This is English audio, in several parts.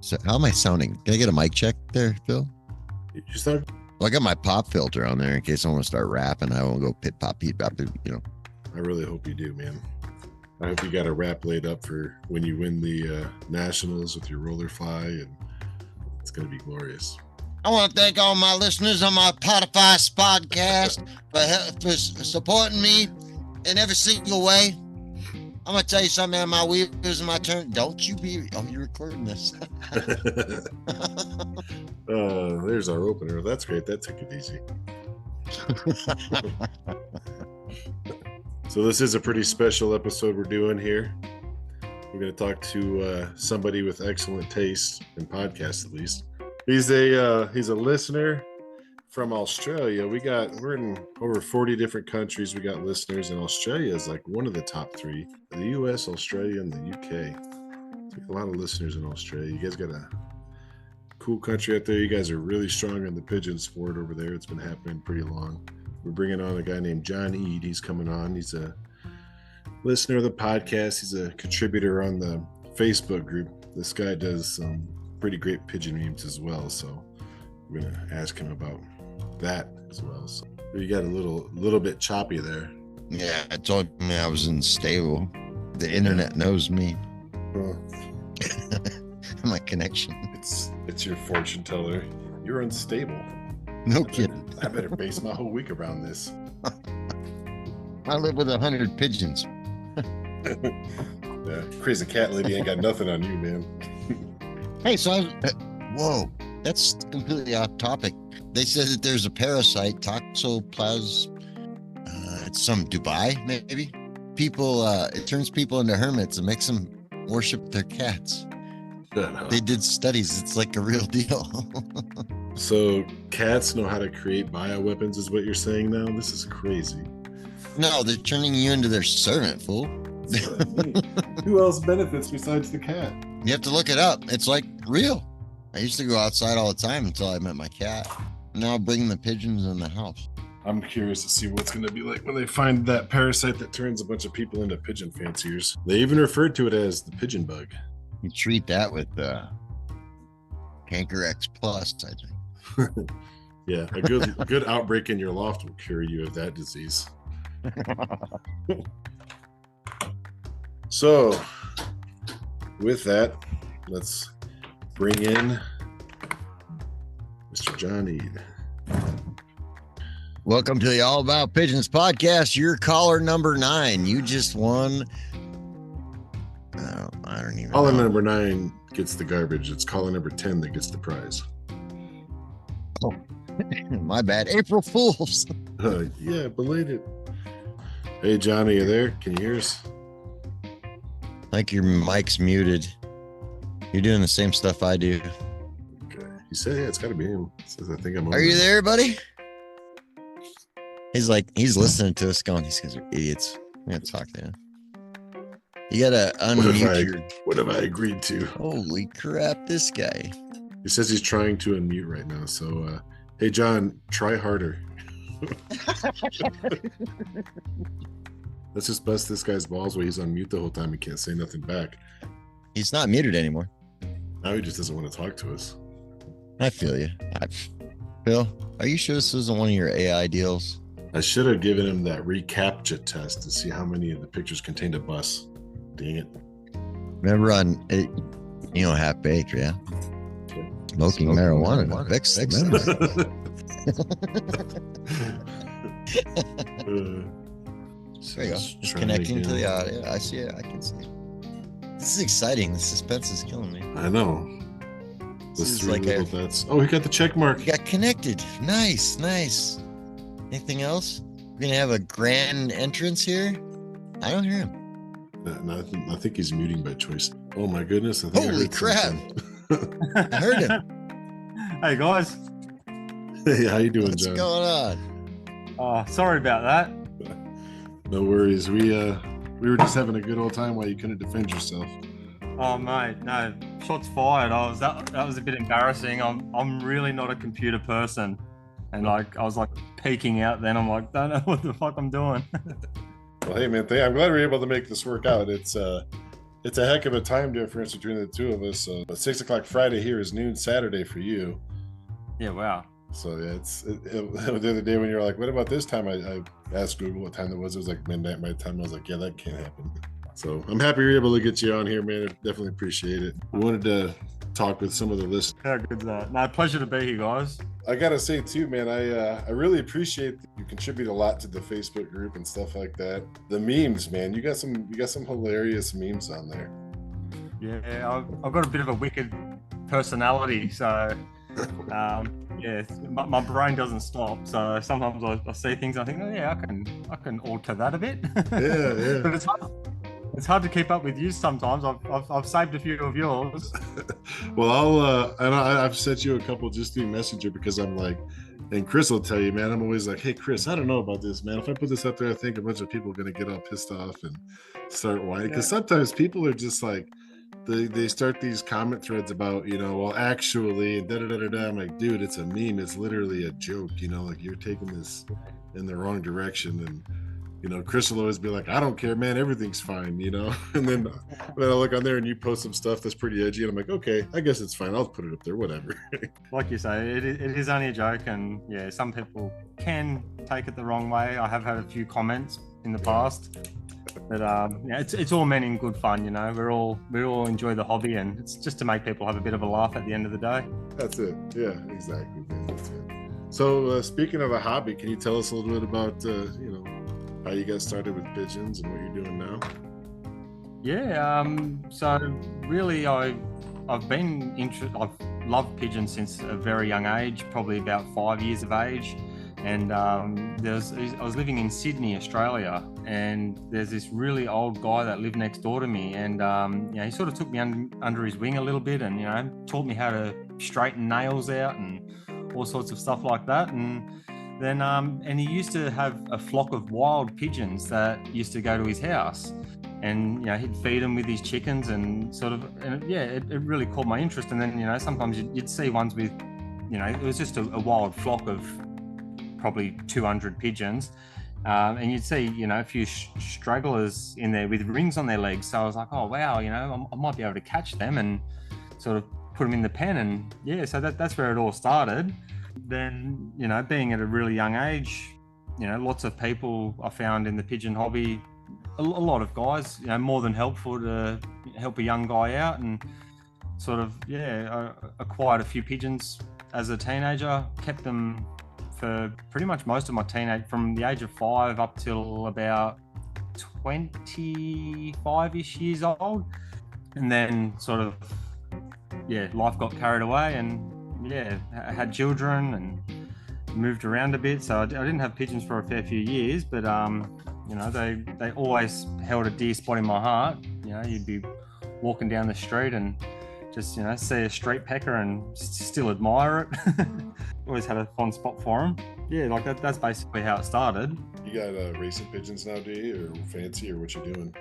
So how am I sounding? Can I get a mic check there, Phil? You start. Well, I got my pop filter on there in case I want to start rapping. I won't go pit pop, pit pop, you know. I really hope you do, man. I hope you got a rap laid up for when you win the Nationals with your roller fly, and it's going to be glorious. I want to thank all my listeners on my Spotify podcast for supporting me in every single way. I'm going to tell you something, man. My wheels and my turn. Don't you be... Oh, you're recording this. There's our opener. That's great. That took it easy. So this is a pretty special episode we're doing here. We're going to talk to somebody with excellent taste in podcasts, at least. He's a listener from Australia. We're in over 40 different countries. We got listeners, and Australia is like one of the top three. The US, Australia, and the UK. A lot of listeners in Australia. You guys got a cool country out there. You guys are really strong in the pigeon sport over there. It's been happening pretty long. We're bringing on a guy named Jon Ede. He's coming on. He's a listener of the podcast. He's a contributor on the Facebook group. This guy does some pretty great pigeon memes as well. So we're going to ask him about that as well. So you got a little bit choppy there. Yeah, I told me I was unstable. The internet knows me. My connection. It's your fortune teller. You're unstable. No kidding. I better base my whole week around this. I live with 100 pigeons. Yeah, crazy cat lady ain't got nothing on you, man. Hey, so whoa, that's completely off topic. They said that there's a parasite, toxoplasma. It's some Dubai, maybe. People, it turns people into hermits and makes them worship their cats. Good, huh? They did studies. It's like a real deal. So cats know how to create bioweapons, is what you're saying now? This is crazy. No, they're turning you into their servant, fool. Who else benefits besides the cat? You have to look it up. It's like real. I used to go outside all the time until I met my cat. Now I bring the pigeons in the house. I'm curious to see what's going to be like when they find that parasite that turns a bunch of people into pigeon fanciers. They even referred to it as the pigeon bug. You treat that with Canker X Plus, I think. Yeah, a good outbreak in your loft will cure you of that disease. So, with that, let's bring in Mr. Jon Ede. Welcome to the All About Pigeons podcast. You're caller number 9. You just won. I don't even Caller know. number 9 gets the garbage. It's caller number 10 that gets the prize. Oh, my bad. April Fools. Yeah, belated. Hey, John, are you there? Can you hear us? I think your mic's muted. You're doing the same stuff I do. Okay. He said, yeah, it's got to be him. He says, I think I'm Are you there, buddy? He's listening to us going, these guys are idiots. I'm going to talk to him. You got to unmute What have I agreed to? Holy crap, this guy. He says he's trying to unmute right now. So, hey, John, try harder. Let's just bust this guy's balls while he's on mute the whole time. He can't say nothing back. He's not muted anymore. Now he just doesn't want to talk to us. I feel you. Phil, are you sure this isn't one of your AI deals? I should have given him that reCAPTCHA test to see how many of the pictures contained a bus. Dang it. Remember on, Half Baked, yeah? Okay. Smoking marijuana affects the memory. There you go. Just connecting to the audio. I see it. I can see it. This is exciting. The suspense is killing me. I know. This is like dots. Oh, he got the check mark. We got connected. Nice. Anything else? We're going to have a grand entrance here? I don't hear him. No, I think he's muting by choice. Oh my goodness. I think Holy crap. I heard him. Hey guys. Hey, how you doing, What's John? going on? Sorry about that. No worries. We were just having a good old time while you couldn't defend yourself. Oh mate, no, shots fired. That was a bit embarrassing. I'm really not a computer person, and I was peeking out. Then I'm like, don't know what the fuck I'm doing. Well, hey man, I'm glad we were able to make this work out. It's It's a heck of a time difference between the two of us. So, but 6 o'clock Friday here is noon Saturday for you. Yeah, wow. So yeah, the other day when you were like, "What about this time?" I asked Google what time it was. It was like midnight my time. I was like, "Yeah, that can't happen." So I'm happy you're able to get you on here, man. I definitely appreciate it. We wanted to talk with some of the listeners. How good's that? No, pleasure to be here, guys. I gotta say too, man, I really appreciate that you contribute a lot to the Facebook group and stuff like that. The memes, man, you got some hilarious memes on there. Yeah, I've got a bit of a wicked personality, so yeah, my brain doesn't stop. So sometimes I see things, I think, oh yeah, I can alter that a bit. Yeah. But it's hard to keep up with you sometimes. I've saved a few of yours. Well, I've sent you a couple just through Messenger because I'm like, and Chris will tell you, man, I'm always like, hey, Chris, I don't know about this, man. If I put this up there, I think a bunch of people are going to get all pissed off and start whining. Because sometimes people are just like, they start these comment threads about, well, actually, and da-da-da-da-da. I'm like, dude, it's a meme. It's literally a joke, like you're taking this in the wrong direction. And Chris will always be like, I don't care, man, everything's fine, and then I look on there and you post some stuff that's pretty edgy and I'm like, okay, I guess it's fine, I'll put it up there, whatever. Like you say, it is only a joke, and yeah, some people can take it the wrong way. I have had a few comments in the past, but yeah, it's all meant in good fun. We all enjoy the hobby, and it's just to make people have a bit of a laugh at the end of the day. That's it. Yeah, exactly, man. That's it. So speaking of a hobby, can you tell us a little bit about how you got started with pigeons and what you're doing now? Yeah, so really I've loved pigeons since a very young age, probably about 5 years of age. And I was living in Sydney, Australia, and there's this really old guy that lived next door to me, and he sort of took me under his wing a little bit, and taught me how to straighten nails out and all sorts of stuff like that. And then and he used to have a flock of wild pigeons that used to go to his house, and he'd feed them with his chickens, and it really caught my interest. And then sometimes you'd see ones with it was just a wild flock of probably 200 pigeons, and you'd see a few stragglers in there with rings on their legs. So I was like, oh wow, I might be able to catch them and sort of put them in the pen. And yeah, so that's where it all started. Then, being at a really young age, lots of people I found in the pigeon hobby, a lot of guys, more than helpful to help a young guy out, and I acquired a few pigeons as a teenager, kept them for pretty much most of my teenage, from the age of 5 up till about 25-ish years old. And then life got carried away, and I had children and moved around a bit, so I didn't have pigeons for a fair few years, but they always held a dear spot in my heart. You'd be walking down the street and just see a street pecker and still admire it. Always had a fond spot for them. Yeah, like that's basically how it started. You got racing pigeons now, do you, or fancy, or what you doing?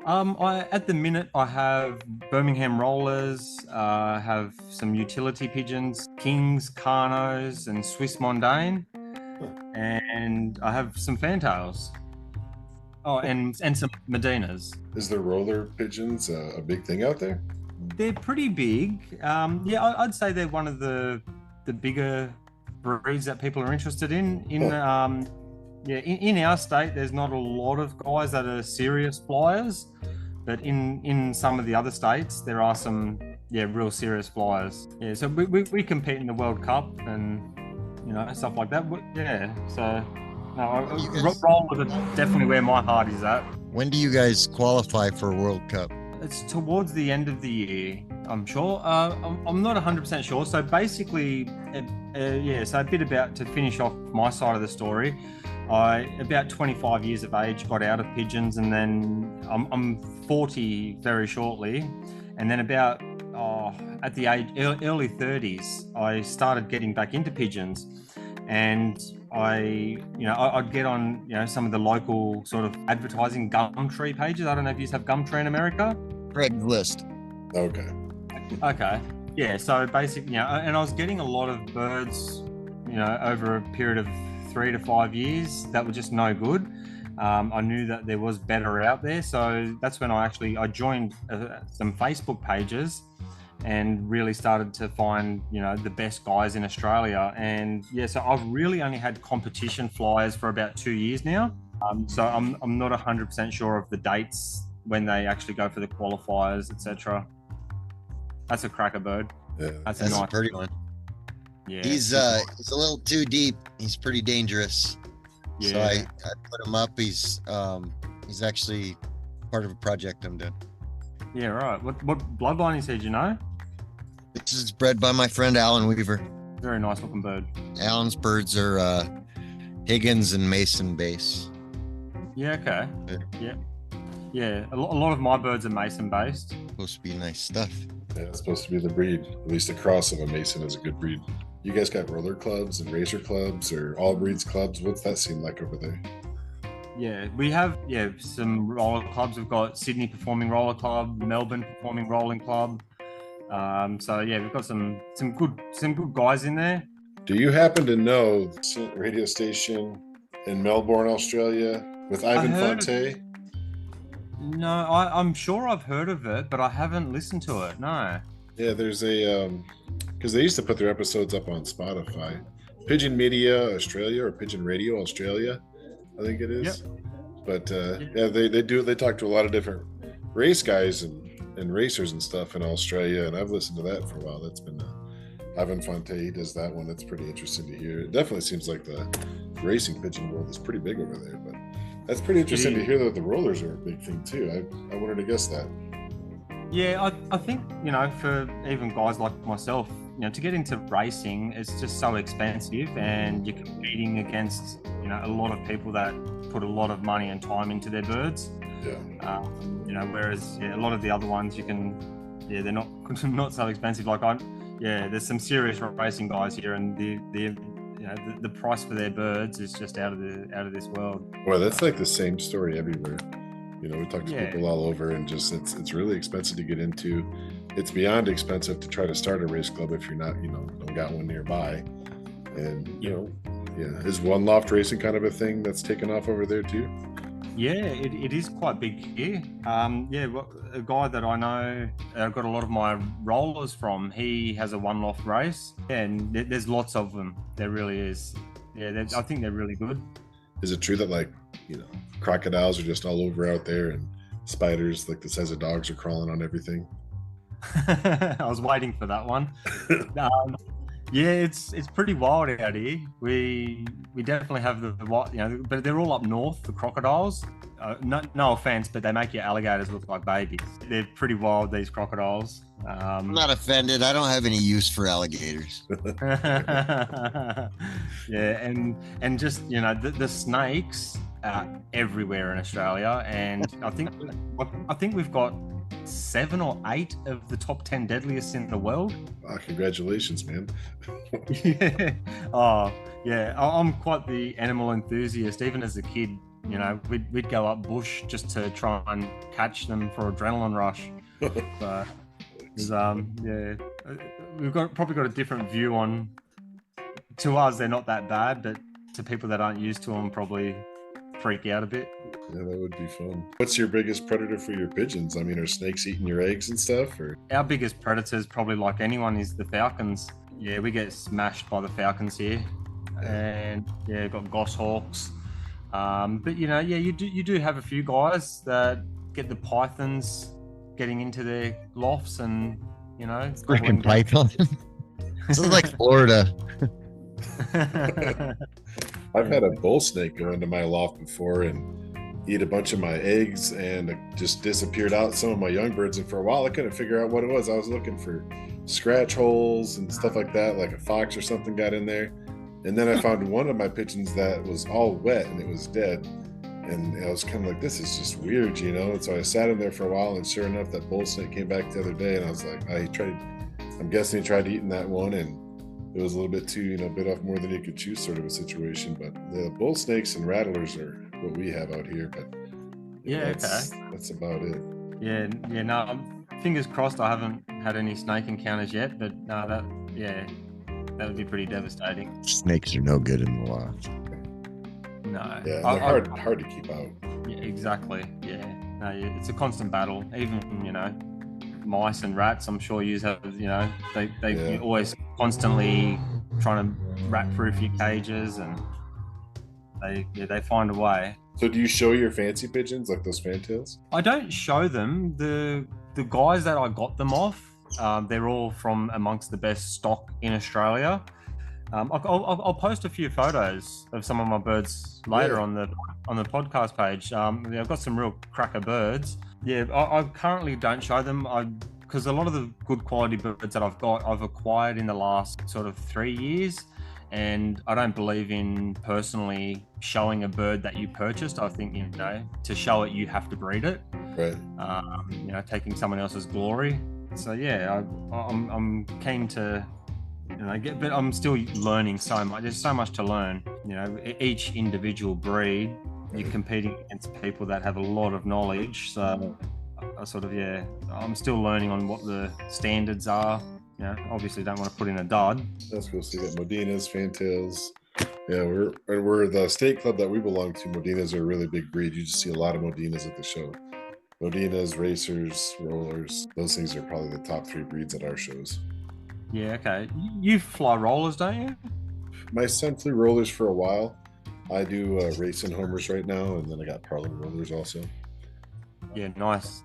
At the minute, I have Birmingham rollers, have some utility pigeons, Kings, Carnos, and Swiss Mondaine, and I have some fantails. Oh, and some Medinas. Is the roller pigeons a big thing out there? They're pretty big. I'd say they're one of the bigger breeds that people are interested in. In our state, there's not a lot of guys that are serious flyers, but in some of the other states, there are some real serious flyers. Yeah, so we compete in the World Cup and stuff like that. Yeah, so rollers are definitely where my heart is at. When do you guys qualify for a World Cup? It's towards the end of the year, I'm sure. I'm not 100% sure. So basically, so a bit about, to finish off my side of the story, about 25 years of age, got out of pigeons, and then I'm 40 very shortly. And then about at the early 30s, I started getting back into pigeons. And I'd get on, some of the local sort of advertising Gumtree pages. I don't know if you have Gumtree in America. Craigslist. Okay. Yeah. So basically, and I was getting a lot of birds, over a period of 3 to 5 years that were just no good. I knew that there was better out there. So that's when I joined some Facebook pages and really started to find, the best guys in Australia. And yeah, so I've really only had competition flyers for about 2 years now. So I'm not 100% sure of the dates when they actually go for the qualifiers, etc. That's a cracker bird. Yeah. That's That's a nice pretty bird. one. Yeah. He's a little too deep. He's pretty dangerous. Yeah. So I put him up. He's actually part of a project I'm doing. Yeah, right. What bloodline is he, do you know? This is bred by my friend Alan Weaver. Very nice looking bird. Alan's birds are Higgins and Mason base. Yeah, okay. Yeah. A lot of my birds are Mason based. Supposed to be nice stuff. Yeah, it's supposed to be the breed. At least a cross of a Mason is a good breed. You guys got roller clubs and racer clubs or all breeds clubs? What's that seem like over there? Yeah, we have some roller clubs. We've got Sydney Performing Roller Club, Melbourne Performing Rolling Club. So yeah, we've got some good guys in there. Do you happen to know the radio station in Melbourne, Australia, with Ivan Fonte? No, I'm sure I've heard of it, but I haven't listened to it. No. Yeah, there's a because they used to put their episodes up on Spotify. Pigeon Media Australia or Pigeon Radio Australia, I think it is. Yep. But they talk to a lot of different race guys and racers and stuff in Australia, and I've listened to that for a while. That's been Ivan Fonte. He does that one. That's pretty interesting to hear. It definitely seems like the racing pigeon world is pretty big over there, but that's pretty interesting to hear that the rollers are a big thing too. I wanted to guess that. Yeah, I think, for even guys like myself, to get into racing, it's just so expensive, and you're competing against, a lot of people that put a lot of money and time into their birds. Yeah. Whereas a lot of the other ones they're not so expensive. There's some serious racing guys here, and the price for their birds is just out of this world. Well, that's like the same story everywhere. We talk to people all over, and just it's really expensive to get into. It's beyond expensive to try to start a race club if you're not, don't got one nearby. And is one loft racing kind of a thing that's taken off over there too? Yeah, it is quite big here. A guy that I know, I've got a lot of my rollers from, he has a one loft race, and there's lots of them. There really is. Yeah, I think they're really good. Is it true that crocodiles are just all over out there, and spiders like the size of dogs are crawling on everything? I was waiting for that one. It's pretty wild out here. We definitely have but they're all up north, the crocodiles. No offense, but they make your alligators look like babies. They're pretty wild, these crocodiles. I'm not offended. I don't have any use for alligators. And just the snakes are everywhere in Australia, and I think we've got 7 or 8 of the top 10 deadliest in the world. Wow, congratulations, man. Yeah. Oh, yeah. I'm quite the animal enthusiast. Even as a kid, we'd go up bush just to try and catch them for adrenaline rush. But we've probably got a different view on. To us, they're not that bad, but to people that aren't used to them, probably freak out a bit. Yeah, that would be fun. What's your biggest predator for your pigeons? I mean, are snakes eating your eggs and stuff? Or our biggest predators, probably like anyone, is the falcons. Yeah, we get smashed by the falcons here, and got goshawks. But you do have a few guys that get the pythons getting into their lofts, and freaking python. This is like Florida. I've had a bull snake go into my loft before and eat a bunch of my eggs, and it just disappeared out some of my young birds. And for a while, I couldn't figure out what it was. I was looking for scratch holes and stuff like that, like a fox or something got in there. And then I found one of my pigeons that was all wet and it was dead. And I was kind of like, this is just weird, And so I sat in there for a while, and sure enough, that bull snake came back the other day, and I was like, I'm guessing he tried eating that one, and it was a little bit too, bit off more than he could chew sort of a situation. But the bull snakes and rattlers are what we have out here. But that's about it. Yeah. No, fingers crossed I haven't had any snake encounters yet, but no, that would be pretty devastating. Snakes are no good in the loft. No. Yeah, and they're hard to keep out. Yeah, exactly. Yeah. No, it's a constant battle. Even, mice and rats, I'm sure you have, they always constantly trying to rat-proof your cages, and they find a way. So do you show your fancy pigeons, like those fantails? I don't show them. The guys that I got them off, they're all from amongst the best stock in Australia. I'll post a few photos of some of my birds later on the podcast page. I've got some real cracker birds. Yeah, I currently don't show them. Because a lot of the good quality birds that I've got, I've acquired in the last sort of 3 years. And I don't believe in personally showing a bird that you purchased. I think, to show it, you have to breed it. Right. Taking someone else's glory. So yeah, I'm keen to, but I'm still learning so much. There's so much to learn. Each individual breed, you're competing against people that have a lot of knowledge. So I sort of, I'm still learning on what the standards are. Obviously don't want to put in a dud. That's cool. So you got Modinas, fantails. Yeah, we're the state club that we belong to. Modinas are a really big breed. You just see a lot of Modinas at the show. Modinas, racers, rollers. Those things are probably the top 3 breeds at our shows. Yeah, okay. You fly rollers, don't you? My son flew rollers for a while. I do racing homers right now, and then I got parlor rollers also. Yeah, nice.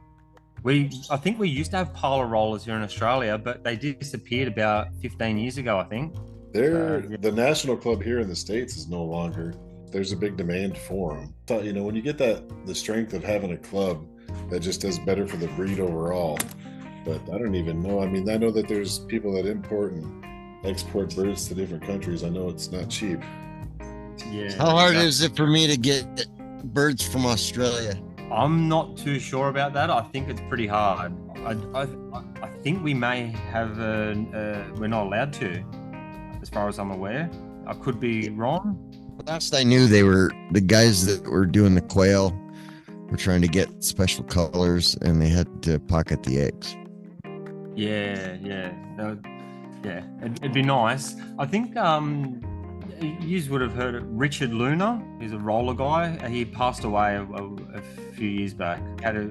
I think we used to have parlor rollers here in Australia, but they disappeared about 15 years ago, I think. The national club here in the States is no longer. There's a big demand for them. So, when you get the strength of having a club that just does better for the breed overall. But I don't even know. I mean, I know that there's people that import and export birds to different countries. I know it's not cheap. Yeah. How hard is it for me to get birds from Australia? I'm not too sure about that. I think it's pretty hard. I think we may have we're not allowed to, as far as I'm aware. I could be wrong. Last I knew, they were the guys that were doing the quail were trying to get special colors, and they had to pocket the eggs. Yeah. It'd be nice. I think you would have heard of Richard Luna. He's a roller guy. He passed away a few years back.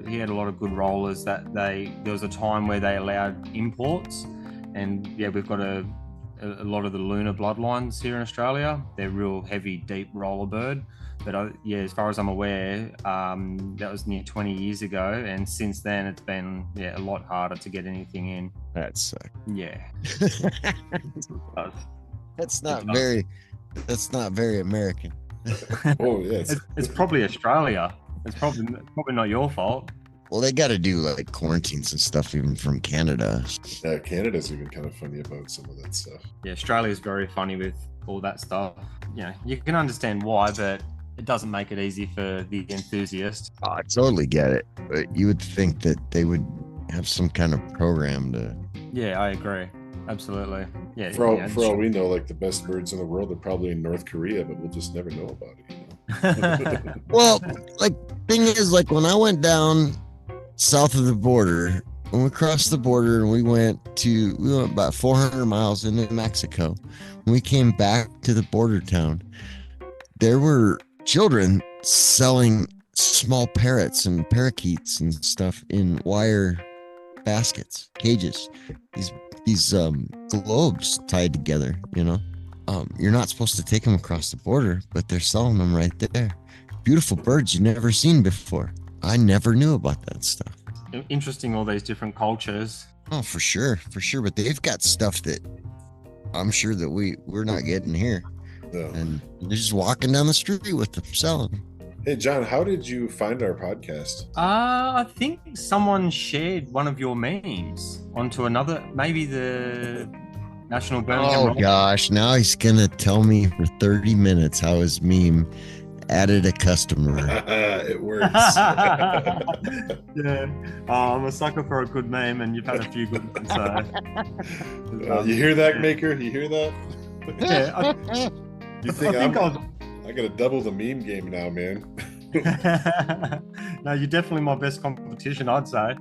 He had a lot of good rollers. There was a time where they allowed imports, and we've got a lot of the Luna bloodlines here in Australia. They're real heavy, deep roller bird. But as far as I'm aware, that was near 20 years ago, and since then it's been a lot harder to get anything in. That sucks. Yeah. That's not very American. Oh yes, it's probably Australia. It's probably not your fault. Well, they got to do like quarantines and stuff, even from Canada. Yeah, Canada's even kind of funny about some of that stuff. Yeah, Australia's very funny with all that stuff. You can understand why, but it doesn't make it easy for the enthusiast. Oh, I totally get it, but you would think that they would have some kind of program to. Yeah, I agree. Absolutely. Yeah. For all we know, like the best birds in the world are probably in North Korea, but we'll just never know about it. Well, like thing is, like when I went down south of the border, when we crossed the border and we went about 400 miles into Mexico, when we came back to the border town, there were children selling small parrots and parakeets and stuff in wire baskets, cages, these globes tied together. You're not supposed to take them across the border, but they're selling them right there. Beautiful birds you've never seen before. I never knew about that stuff. Interesting, all these different cultures. Oh, for sure. But they've got stuff that I'm sure that we're not getting here. No. And they're just walking down the street with them selling. Hey, John, how did you find our podcast? I think someone shared one of your memes onto another, maybe the National Birmingham. Oh, gosh. Now he's going to tell me for 30 minutes how his meme added a customer. It works. Yeah. I'm a sucker for a good meme, and you've had a few good ones. So. You hear that, Maker? You hear that? Yeah. You think I got to double the meme game now, man. No, you're definitely my best competition, I'd say.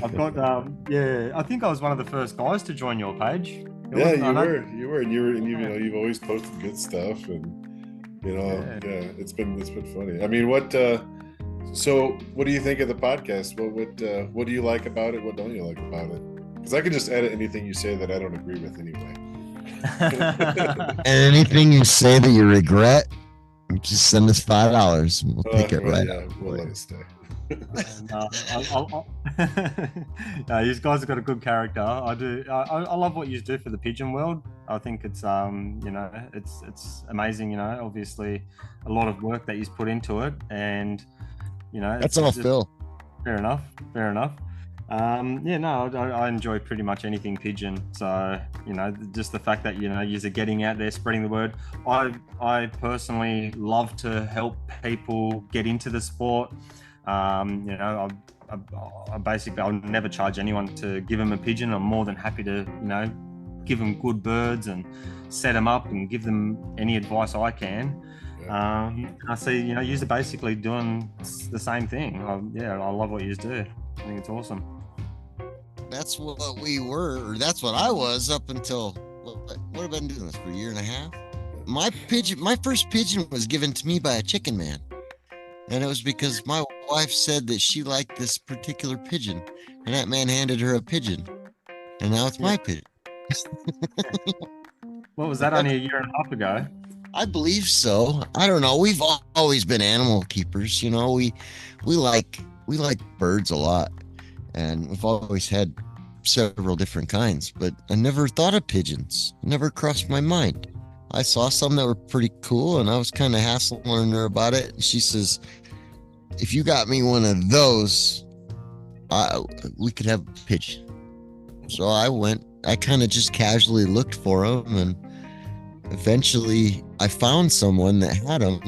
I've got, I think I was one of the first guys to join your page. You were, and you've always posted good stuff, and You know, yeah, it's been funny. I mean, so what do you think of the podcast? What do you like about it? What don't you like about it? Because I can just edit anything you say that I don't agree with anyway. And anything you say that you regret, just send us $5. We'll take it right out. We'll let it stay. No, you guys have got a good character. I do. I love what you do for the pigeon world. I think it's it's amazing. Obviously a lot of work that you've put into it, and that's all Phil. Fair enough. I enjoy pretty much anything pigeon. So just the fact that you're getting out there, spreading the word. I personally love to help people get into the sport. I basically, I'll never charge anyone to give them a pigeon. I'm more than happy to give them good birds and set them up and give them any advice I can. I see you're basically doing the same thing. I love what you do. I think it's awesome. That's what we were, or that's what I was up until what have I been doing this for a year and a half? My first pigeon was given to me by a chicken man, and it was because my wife said that she liked this particular pigeon, and that man handed her a pigeon, and now it's my pigeon. What was that? Only a year and a half ago? I believe so. I don't know. We've always been animal keepers. We like birds a lot, and we've always had several different kinds, but I never thought of pigeons. It never crossed my mind. I saw some that were pretty cool, and I was kind of hassling her about it. And she says, if you got me one of those, we could have a pigeon. So I kind of just casually looked for them, and eventually I found someone that had them.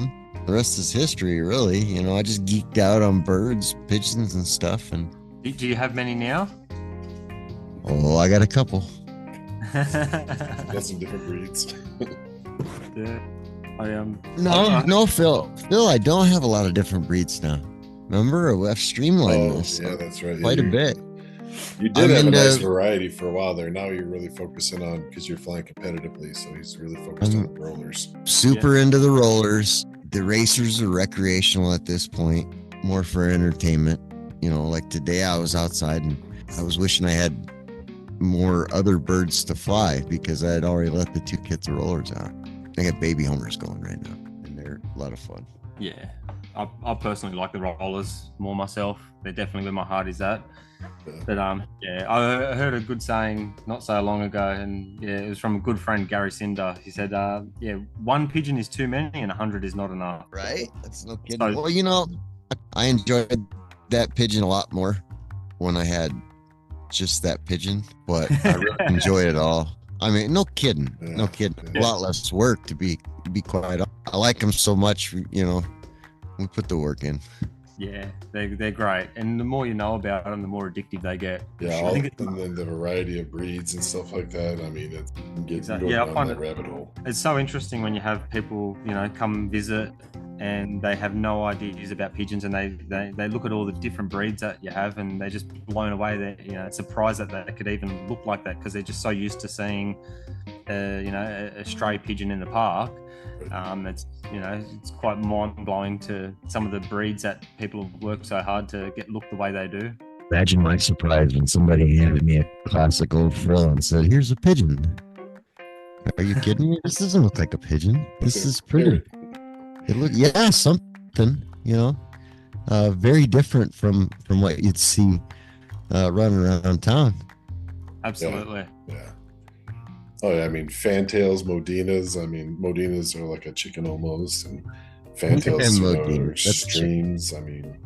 The rest is history, really. I just geeked out on birds, pigeons, and stuff. And do you have many now? Oh, I got a couple. Got some different breeds. Yeah, I am. No, Phil, I don't have a lot of different breeds now. Remember, I've streamlined this. Yeah, that's right. Quite a bit. You did have a nice variety for a while there. Now you're really focusing on, because you're flying competitively, so he's really focused on the rollers. Super into the rollers. The racers are recreational at this point, more for entertainment. Like today I was outside and I was wishing I had more other birds to fly because I had already let the 2 kits of rollers out. I got baby homers going right now, and they're a lot of fun. Yeah, I personally like the rollers more myself. They're definitely where my heart is at. But I heard a good saying not so long ago, and it was from a good friend, Gary Cinder. He said, one pigeon is too many and 100 is not enough. Right? That's no kidding. Well, I enjoyed that pigeon a lot more when I had just that pigeon, but I really enjoy it all. I mean, no kidding. A lot less work, to be quite honest. I like them so much, we put the work in. Yeah, they're great, and the more you know about them, the more addictive they get. Yeah, and then the variety of breeds and stuff like that. I mean, I find that rabbit hole. It's so interesting when you have people, come visit, and they have no ideas about pigeons, and they look at all the different breeds that you have, and they're just blown away. They're surprised that they could even look like that, because they're just so used to seeing, a stray pigeon in the park. It's quite mind-blowing to some of the breeds that people have worked so hard to look the way they do. Imagine my surprise when somebody handed me a classic old frill and said, "Here's a pigeon." Are you kidding me? This doesn't look like a pigeon. This is pretty. It something, very different from what you'd see running around town. Absolutely. Yeah. Oh, yeah, I mean, fantails, Modinas. I mean, Modinas are like a chicken almost, and fantails are extremes. I mean,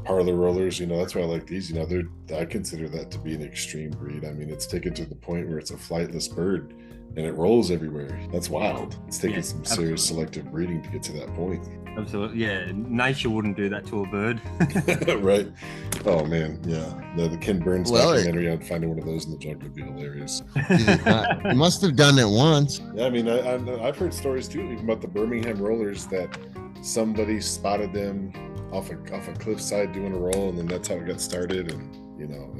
parlor rollers, that's why I like these. I consider that to be an extreme breed. I mean, it's taken to the point where it's a flightless bird, and it rolls everywhere. That's wild. It's taken some serious selective breeding to get to that point. Absolutely. Yeah, nature wouldn't do that to a bird. Right. Oh, man. Yeah. The Ken Burns documentary on finding one of those in the jungle would be hilarious. You must have done it once. Yeah, I mean, I've heard stories, too, even about the Birmingham rollers, that somebody spotted them off a cliffside doing a roll, and then that's how it got started. And you know,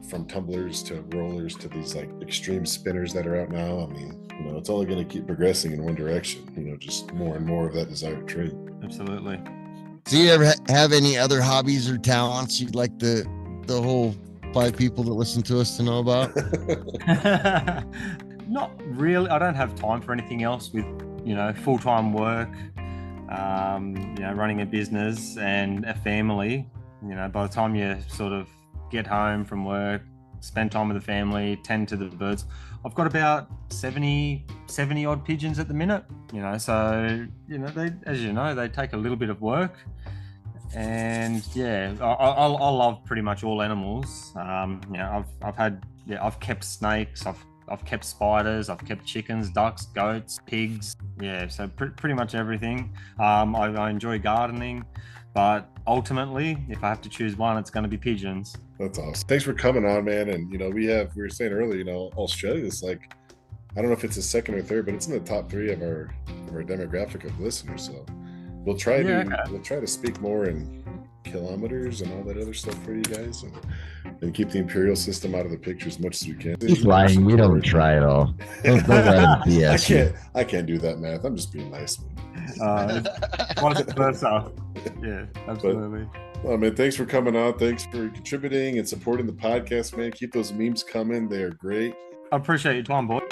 from tumblers to rollers to these like extreme spinners that are out now. I mean, you know, it's only going to keep progressing in one direction, you know, just more and more of that desired trait. Absolutely. Do you ever have any other hobbies or talents you'd like the whole 5 people that listen to us to know about? Not really. I don't have time for anything else with, you know, full-time work, you know, running a business and a family. You know, by the time you sort of get home from work, spend time with the family, tend to the birds. I've got about 70 odd pigeons at the minute, you know, so, you know, they, as you know, they take a little bit of work. And yeah, I love pretty much all animals. You know, I've kept snakes, I've kept spiders, I've kept chickens, ducks, goats, pigs. Yeah, so pretty much everything. I enjoy gardening, but ultimately, if I have to choose one, it's going to be pigeons. That's awesome. Thanks for coming on, man. And you know, we were saying earlier, you know, Australia is like, I don't know if it's a second or third, but it's in the top 3 of our demographic of listeners. So we'll try to speak more in kilometers and all that other stuff for you guys, and keep the imperial system out of the picture as much as we can. He's lying. We don't try at all. Don't let him BS. I can't do that math. I'm just being nice, man. Yeah, absolutely. Well, man, thanks for coming on. Thanks for contributing and supporting the podcast, man. Keep those memes coming. They are great. I appreciate your time, boy.